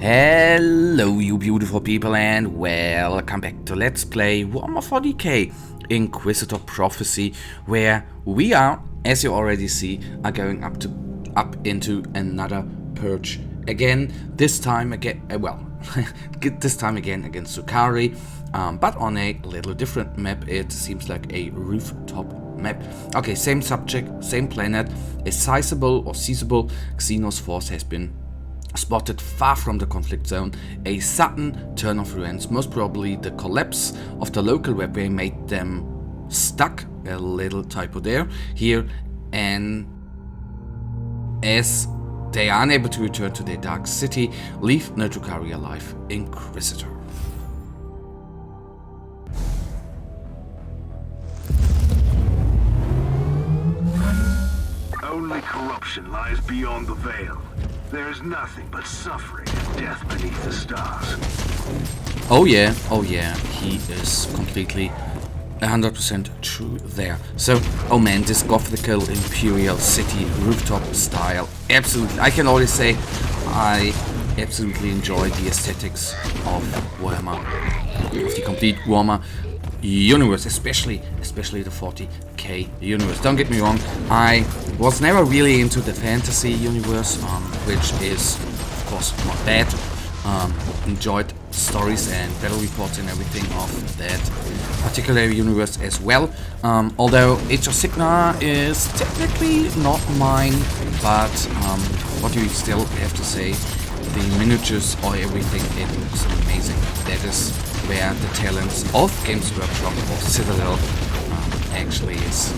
Hello you beautiful people and welcome back to Let's Play Warhammer 40k Inquisitor Prophecy, where we are, as you already see, are going up into another purge again. This time again, this time again against Drukhari, but on a little different map. It seems like a rooftop map. Okay, same subject, same planet. A sizable or seizable Xenos force has been spotted far from the conflict zone. A sudden turn of events, most probably the collapse of the local webway, made them stuck. A little typo there, here, and as they are unable to return to their dark city, leave no Drukhari alive. Inquisitor. Only corruption lies beyond the veil. There is nothing but suffering and death beneath the stars. Oh yeah, he is completely 100% true there. So, oh man, this gothical imperial city rooftop style, absolutely, I can already say I absolutely enjoy the aesthetics of Warhammer, of the complete Warhammer universe, especially the 40k universe. Don't get me wrong, I was never really into the fantasy universe, which is of course not bad. Enjoyed stories and battle reports and everything of that particular universe as well. Although Age of Sigmar is technically not mine, but what you still have to say, the miniatures or everything, it looks amazing. That is where the talents of Games Workshop or Citadel actually is.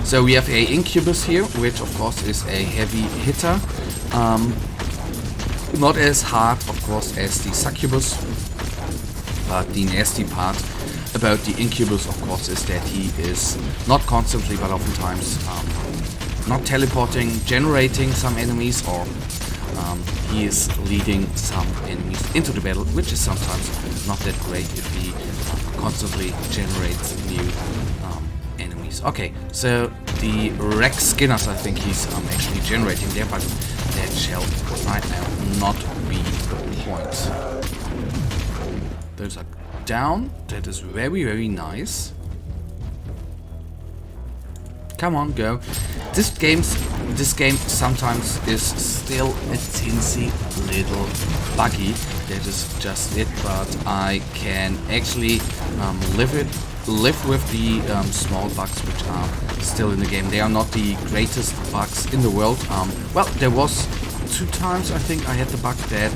So we have a Incubus here, which of course is a heavy hitter. Not as hard, of course, as the Succubus, but the nasty part about the Incubus, of course, is that he is not constantly, but oftentimes not teleporting, generating some enemies, or he is leading some enemies into the battle, which is sometimes not that great if he constantly generates new enemies. Okay, so the Rex Skinners, I think he's actually generating there, but that shall right now not be the point. Those are down. That is very, very nice. Come on, go. This game sometimes is still a teensy little buggy. That is just it. But I can actually live with the small bugs which are still in the game. They are not the greatest bugs in the world. Well, there was 2 times I think I had the bug that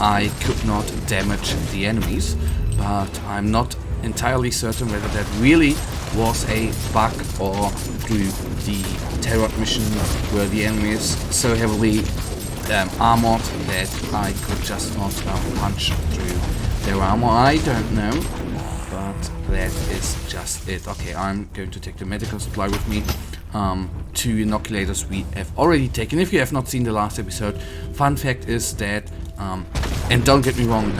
I could not damage the enemies, but I'm not entirely certain whether that really was a bug or through the terror mission where the enemy is so heavily armored that I could just not punch through their armor. I don't know, but that is just it. Okay, I'm going to take the medical supply with me. 2 inoculators we have already taken. If you have not seen the last episode, fun fact is that, and don't get me wrong,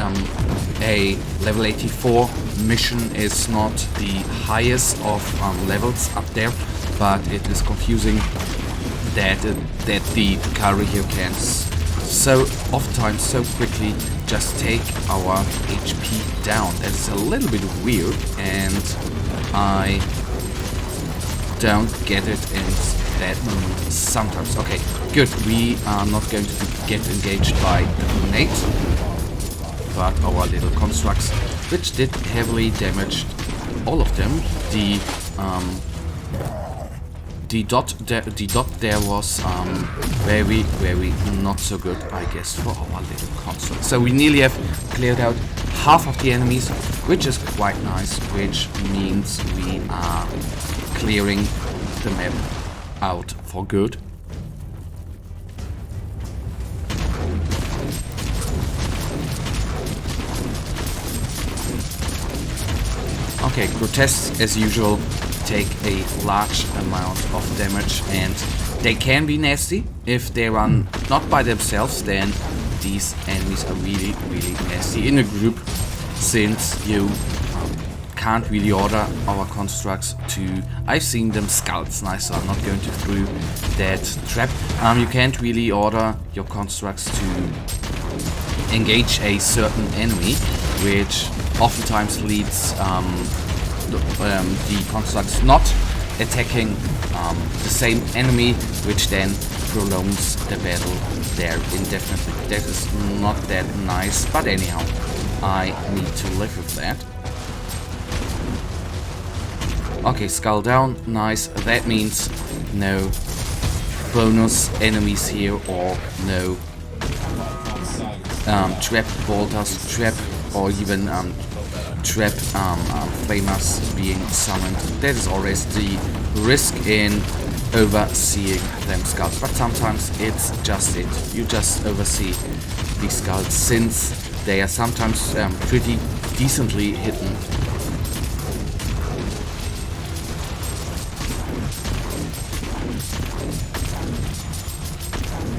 a level 84 mission is not the highest of levels up there, but it is confusing that the Drukhari here can so oftentimes so quickly just take our HP down. That is a little bit weird, and I don't get it in that moment sometimes. Okay, good. We are not going to get engaged by the grenade, but our little constructs, which did heavily damage all of them. The dot there was very, very not so good, I guess, for our little construct. So we nearly have cleared out half of the enemies, which is quite nice, which means we are clearing the map out for good. Okay, grotesques as usual take a large amount of damage, and they can be nasty if they run not by themselves. Then these enemies are really, really nasty in a group, since you can't really order our constructs to... I've seen them scouts, nice, so I'm not going to through that trap. You can't really order your constructs to engage a certain enemy, which oftentimes leads the constructs not attacking the same enemy, which then prolongs the battle there indefinitely. That is not that nice, but anyhow, I need to live with that. Okay, skull down, nice. That means no bonus enemies here, or no trap bolters, trap, or even trap flamers being summoned. That is always the risk in overseeing them skulls, but sometimes it's just it. You just oversee these skulls since they are sometimes pretty decently hidden.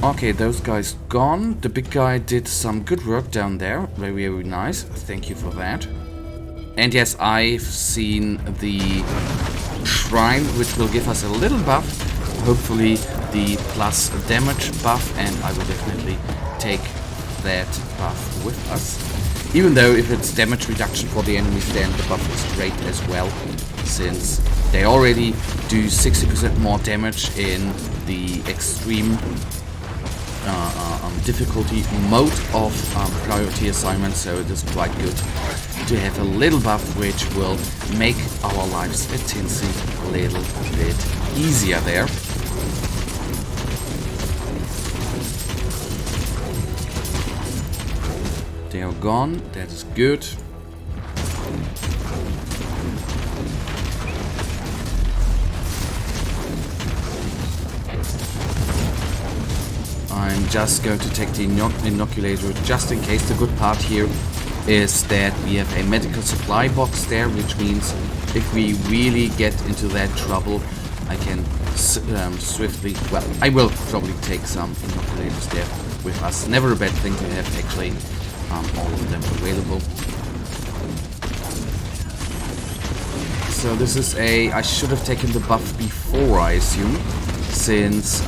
Okay, those guys gone. The big guy did some good work down there. Very, very nice. Thank you for that. And yes, I've seen the shrine, which will give us a little buff. Hopefully the plus damage buff, and I will definitely take that buff with us. Even though if it's damage reduction for the enemies, then the buff is great as well, since they already do 60% more damage in the extreme difficulty mode of priority assignment, so it is quite good to have a little buff which will make our lives a teensy little bit easier there. They are gone, that is good. I'm just going to take the inoculator just in case. The good part here is that we have a medical supply box there, which means if we really get into that trouble, I can swiftly... Well, I will probably take some inoculators there with us. Never a bad thing to have, actually, all of them available. So this is a... I should have taken the buff before, I assume, since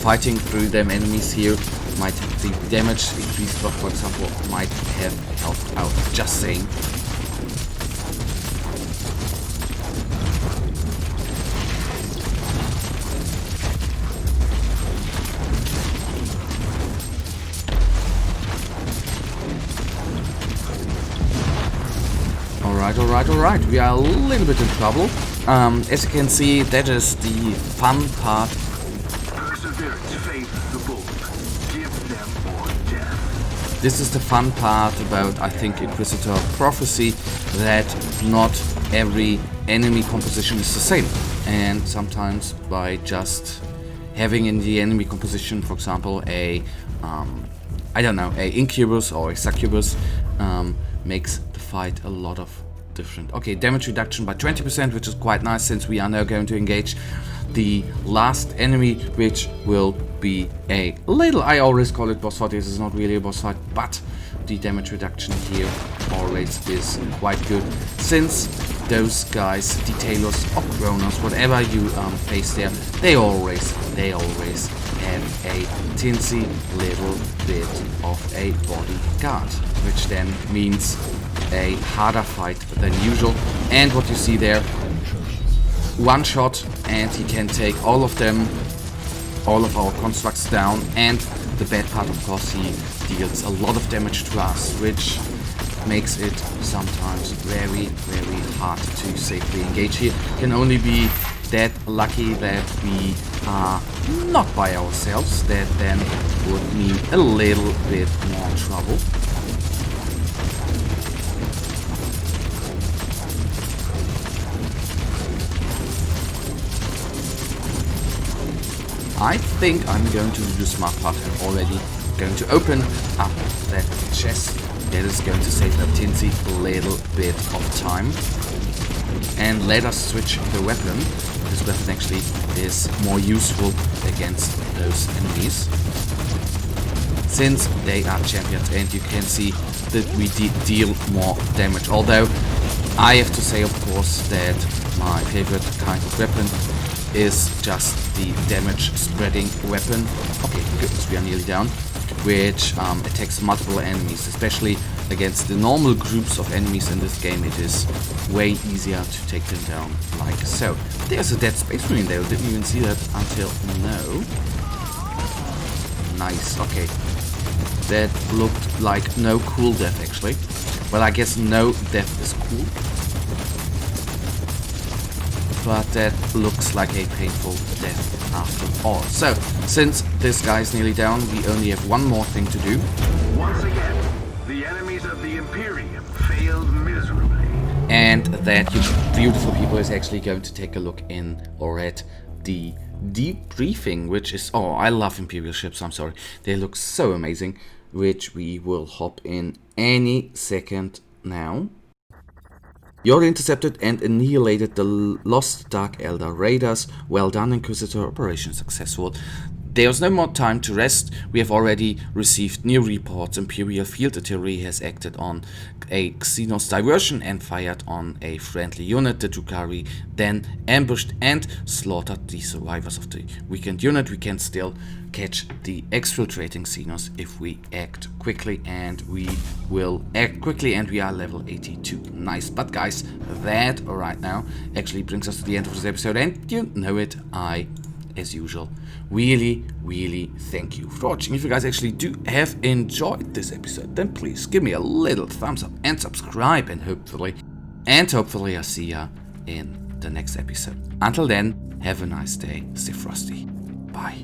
fighting through them enemies here might have the damage increased buff, for example, might have helped out. Just saying. Alright. We are a little bit in trouble. As you can see, that is the fun part. Perseverance favors the bold. Give them more death. This is the fun part about, I think, Inquisitor Prophecy, that not every enemy composition is the same. And sometimes by just having in the enemy composition, for example, a incubus or a succubus, makes the fight a lot of different. Okay, damage reduction by 20%, which is quite nice, since we are now going to engage the last enemy, which will be a little... I always call it boss fight. This is not really a boss fight, but the damage reduction here always is quite good, since those guys, detailers or chronos, whatever you face there, they always have a teensy little bit of a bodyguard, which then means a harder fight than usual. And what you see there, one shot and he can take all of them, all of our constructs down. And the bad part, of course, he deals a lot of damage to us, which makes it sometimes very, very hard to safely engage here. Can only be that lucky that we are not by ourselves. That then would mean a little bit more trouble. I think I'm going to do the smart part. I'm already going to open up that chest. That is going to save a teensy little bit of time. And let us switch the weapon. This weapon actually is more useful against those enemies, since they are champions, and you can see that we deal more damage. Although I have to say, of course, that my favorite kind of weapon is just the damage spreading weapon. Okay, goodness, we are nearly down. Which attacks multiple enemies, especially against the normal groups of enemies in this game. It is way easier to take them down like so. There's a dead space marine there. Didn't even see that until now. Nice, okay. That looked like no cool death actually. Well, I guess no death is cool. But that looks like a painful death after all. So, since this guy's nearly down, we only have one more thing to do. Once again, the enemies of the Imperium failed miserably. And that, you beautiful people, is actually going to take a look in or at the debriefing, which is... Oh, I love Imperial ships, I'm sorry. They look so amazing, which we will hop in any second now. You already intercepted and annihilated the Lost Dark Elder raiders. Well done, Inquisitor. Operation successful. There's no more time to rest. We have already received new reports. Imperial field artillery has acted on a Xenos diversion and fired on a friendly unit. The Drukhari then ambushed and slaughtered the survivors of the weakened unit. We can still catch the exfiltrating Xenos if we act quickly, and we will act quickly, and we are level 82. Nice. But guys, that right now actually brings us to the end of this episode, and you know it, I, as usual, really thank you for watching. If you guys actually do have enjoyed this episode, then please give me a little thumbs up and subscribe, and hopefully I'll see ya in the next episode. Until then, have a nice day. Stay frosty. Bye.